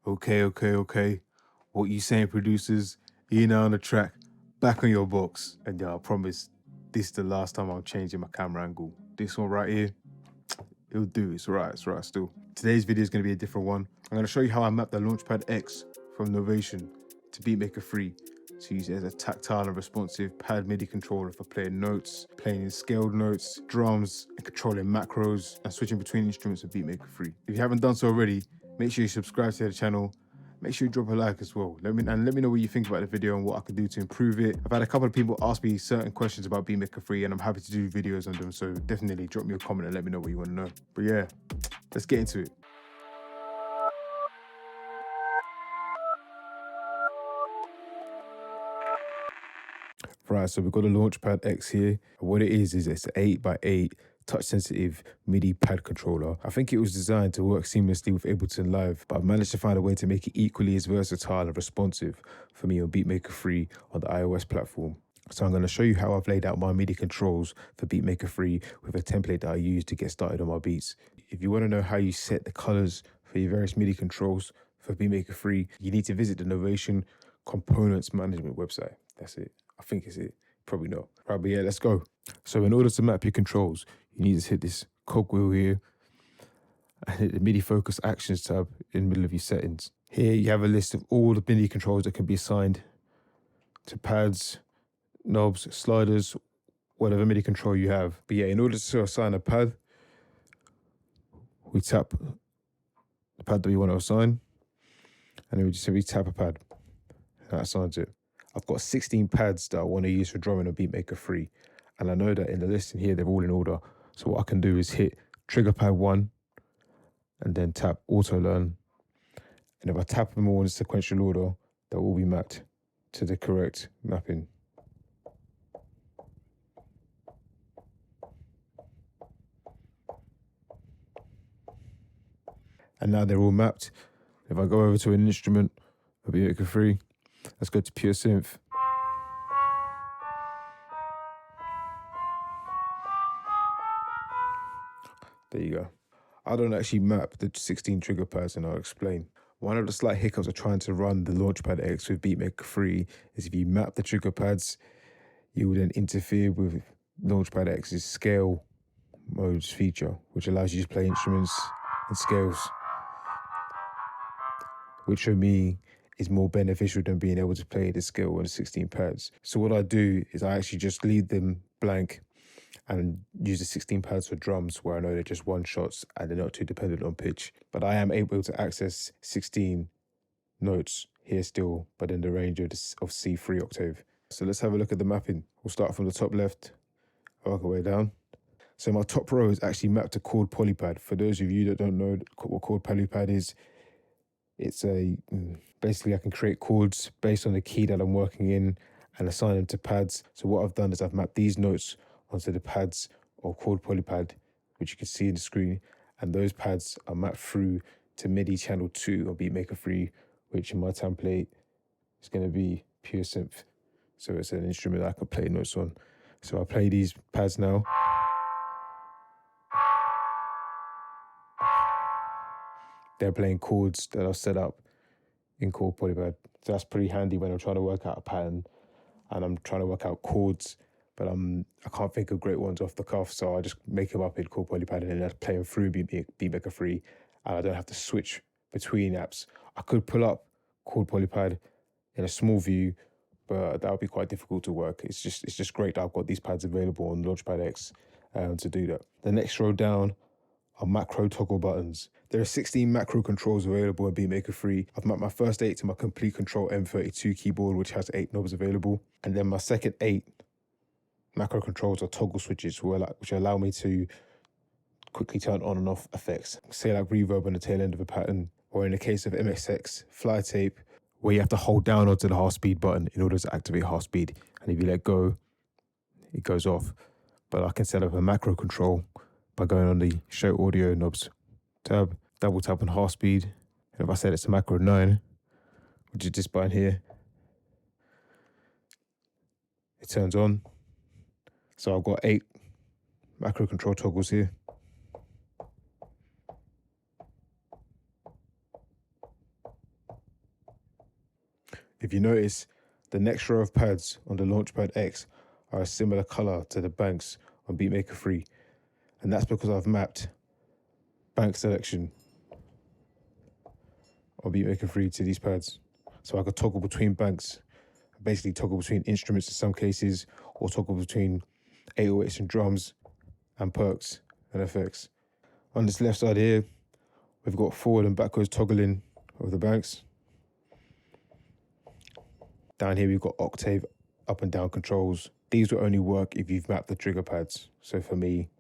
Okay. What you saying, producers? E.N.I on the track, back on your box. And yeah, I promise this is the last time I'm changing my camera angle. This one right here, it'll do. It's right still. Today's video is going to be a different one. I'm going to show you how I mapped the Launchpad X from Novation to Beatmaker 3 to use it as a tactile and responsive pad MIDI controller for playing notes, playing in scaled notes, drums, and controlling macros and switching between instruments with Beatmaker 3. If you haven't done so already, make sure you subscribe to the channel. Make sure you drop a like as well. Let me know what you think about the video and what I could do to improve it. I've had a couple of people ask me certain questions about Beatmaker 3 and I'm happy to do videos on them. So definitely drop me a comment and let me know what you want to know. But yeah, let's get into it. Right, so we've got a Launchpad X here. What it is it's an 8x8 touch-sensitive MIDI pad controller. I think it was designed to work seamlessly with Ableton Live, but I've managed to find a way to make it equally as versatile and responsive for me on Beatmaker 3 on the iOS platform. So I'm going to show you how I've laid out my MIDI controls for Beatmaker 3 with a template that I use to get started on my beats. If you want to know how you set the colors for your various MIDI controls for Beatmaker 3, you need to visit the Novation Components Management website. That's it. I think it's it. Probably not. Right, but yeah, let's go. So in order to map your controls, you need to hit this cogwheel here and hit the MIDI Focus Actions tab in the middle of your settings. Here you have a list of all the MIDI controls that can be assigned to pads, knobs, sliders, whatever MIDI control you have. But yeah, in order to assign a pad, we tap the pad that we want to assign, and then we just simply tap a pad. That assigns it. I've got 16 pads that I want to use for drumming on Beatmaker 3. And I know that in the listing here, they're all in order. So what I can do is hit trigger pad 1 and then tap auto learn. And if I tap them all in sequential order, they'll all be mapped to the correct mapping. And now they're all mapped. If I go over to an instrument of Beatmaker 3, let's go to pure synth. There you go. I don't actually map the 16 trigger pads, and I'll explain. One of the slight hiccups of trying to run the Launchpad X with Beatmaker 3 is if you map the trigger pads, you will then interfere with Launchpad X's scale modes feature, which allows you to play instruments and scales, which for me is more beneficial than being able to play the scale on the 16 pads. So what I do is I actually just leave them blank and use the 16 pads for drums where I know they're just one shots and they're not too dependent on pitch. But I am able to access 16 notes here still, but in the range of C3 octave. So let's have a look at the mapping. We'll start from the top left, work our way down. So my top row is actually mapped to chord polypad. For those of you that don't know what chord polypad is, it's basically I can create chords based on the key that I'm working in and assign them to pads. So what I've done is I've mapped these notes onto the pads or chord polypad, which you can see in the screen, and those pads are mapped through to MIDI channel 2 on Beatmaker 3, which in my template is going to be pure synth. So it's an instrument that I can play notes on. So I play these pads now. They're playing chords that I've set up in chord polypad. So that's pretty handy when I'm trying to work out a pattern and I'm trying to work out chords, but I can't think of great ones off the cuff, so I just make them up in chord polypad and then I play them through Beatmaker 3, and I don't have to switch between apps. I could pull up chord polypad in a small view, but that would be quite difficult to work. It's just great that I've got these pads available on Launchpad X to do that. The next row down are macro toggle buttons. There are 16 macro controls available in Beatmaker 3. I've mapped my first 8 to my Complete Control M32 keyboard, which has 8 knobs available. And then my second 8 macro controls are toggle switches, which allow me to quickly turn on and off effects. Say like reverb on the tail end of a pattern, or in the case of MXX, fly tape, where you have to hold down onto the half speed button in order to activate half speed. And if you let go, it goes off. But I can set up a macro control by going on the Show Audio Knobs tab, double tap on half speed. And if I set it to macro 9, which is this button here, it turns on. So I've got 8 macro control toggles here. If you notice, the next row of pads on the Launchpad X are a similar color to the banks on Beatmaker 3. And that's because I've mapped bank selection on Beatmaker 3 to these pads. So I could toggle between banks, basically toggle between instruments in some cases, or toggle between 808s and drums and perks and effects. On this left side here, we've got forward and backwards toggling of the banks. Down here, we've got octave up and down controls. These will only work if you've mapped the trigger pads. So for me,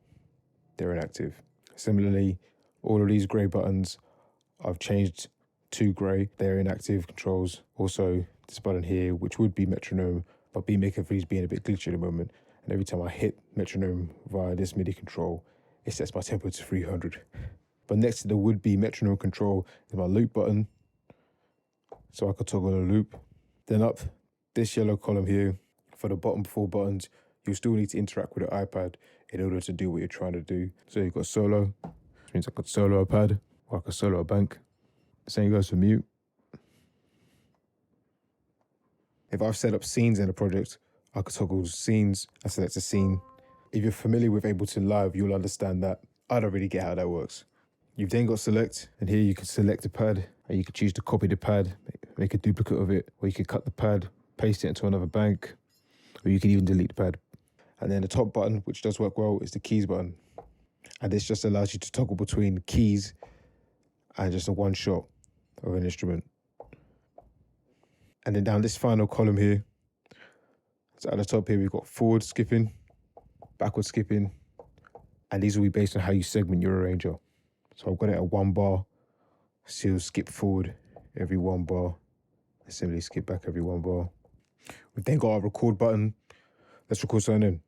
they're inactive. Similarly, all of these gray buttons, I've changed to gray. They're inactive controls. Also, this button here, which would be metronome, but Beatmaker 3 is being a bit glitchy at the moment. And every time I hit metronome via this MIDI control, it sets my tempo to 300. But next to the would-be metronome control is my loop button. So I could toggle a loop. Then up this yellow column here, for the bottom 4 buttons, you'll still need to interact with the iPad in order to do what you're trying to do. So you've got solo, which means I could solo a pad, or I could solo a bank. Same goes for mute. If I've set up scenes in a project, I could toggle scenes and select a scene. If you're familiar with Ableton Live, you'll understand that. I don't really get how that works. You've then got select, and here you can select a pad, and you can choose to copy the pad, make a duplicate of it, or you can cut the pad, paste it into another bank, or you can even delete the pad. And then the top button, which does work well, is the keys button. And this just allows you to toggle between keys and just a one shot of an instrument. And then down this final column here, so at the top here, we've got forward skipping, backward skipping, and these will be based on how you segment your arranger. So I've got it at 1 bar, so you'll skip forward every 1 bar, and similarly skip back every 1 bar. We've then got our record button. Let's record something in.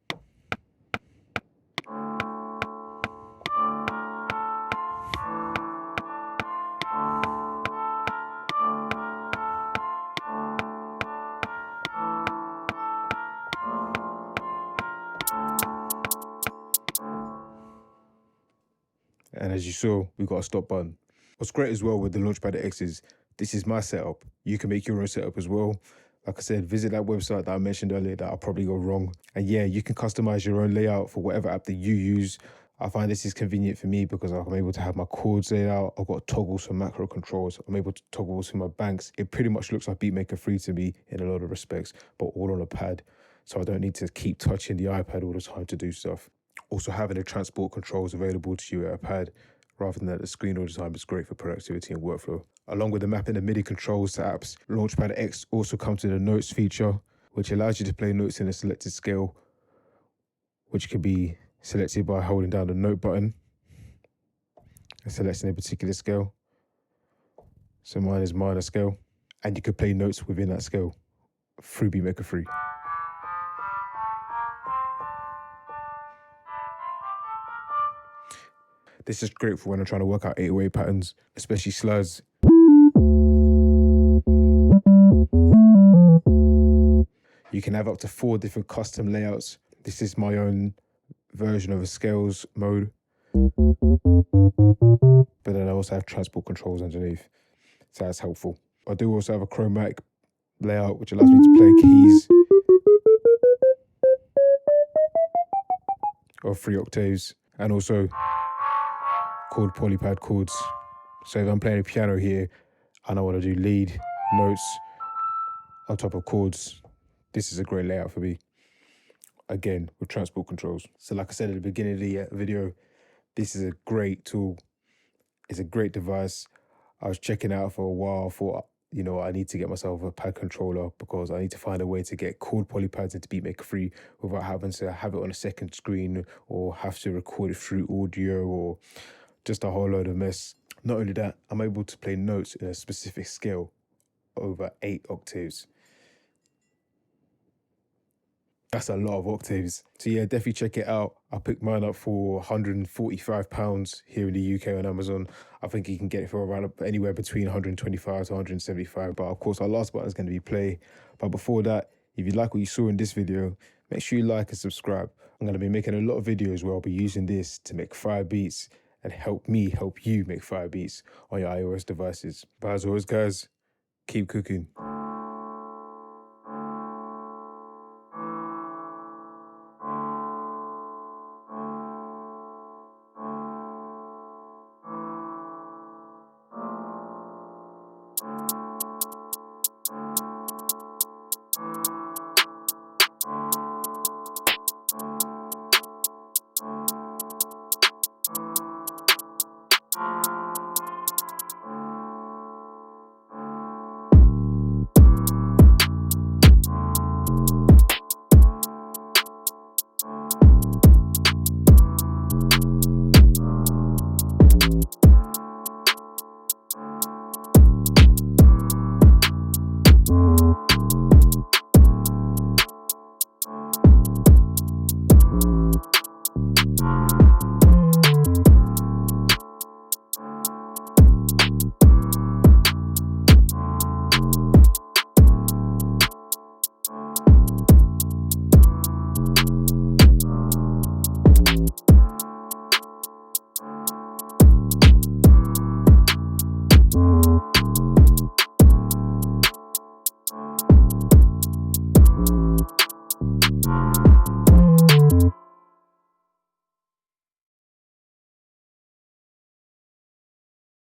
And as you saw, we've got a stop button. What's great as well with the Launchpad X is this is my setup. You can make your own setup as well. Like I said, visit that website that I mentioned earlier that I probably got wrong. And yeah, you can customize your own layout for whatever app that you use. I find this is convenient for me because I'm able to have my chords laid out. I've got toggles for macro controls. I'm able to toggle to my banks. It pretty much looks like Beatmaker 3 to me in a lot of respects, but all on a pad. So I don't need to keep touching the iPad all the time to do stuff. Also, having the transport controls available to you at a pad rather than at the screen all the time is great for productivity and workflow. Along with the mapping the MIDI controls to apps, Launchpad X also comes with a notes feature, which allows you to play notes in a selected scale, which can be selected by holding down the note button and selecting a particular scale. So mine is minor scale, and you can play notes within that scale through Beatmaker 3. This is great for when I'm trying to work out 808 patterns, especially slurs. You can have up to 4 different custom layouts. This is my own version of a scales mode. But then I also have transport controls underneath, so that's helpful. I do also have a chromatic layout, which allows me to play keys of 3 octaves, and also chord polypad chords. So if I'm playing a piano here and I want to do lead notes on top of chords, this is a great layout for me. Again, with transport controls. So like I said at the beginning of the video, this is a great tool. It's a great device. I was checking it out for a while. I thought, you know, I need to get myself a pad controller because I need to find a way to get chord polypads into Beatmaker 3 without having to have it on a second screen or have to record it through audio or just a whole load of mess. Not only that, I'm able to play notes in a specific scale over 8 octaves. That's a lot of octaves. So yeah, definitely check it out. I picked mine up for £145 here in the UK on Amazon. I think you can get it for around anywhere between 125 to 175. But of course, our last button is going to be play. But before that, if you like what you saw in this video, make sure you like and subscribe. I'm going to be making a lot of videos where I'll be using this to make fire beats and help me help you make fire beats on your iOS devices. But as always, guys, keep cooking.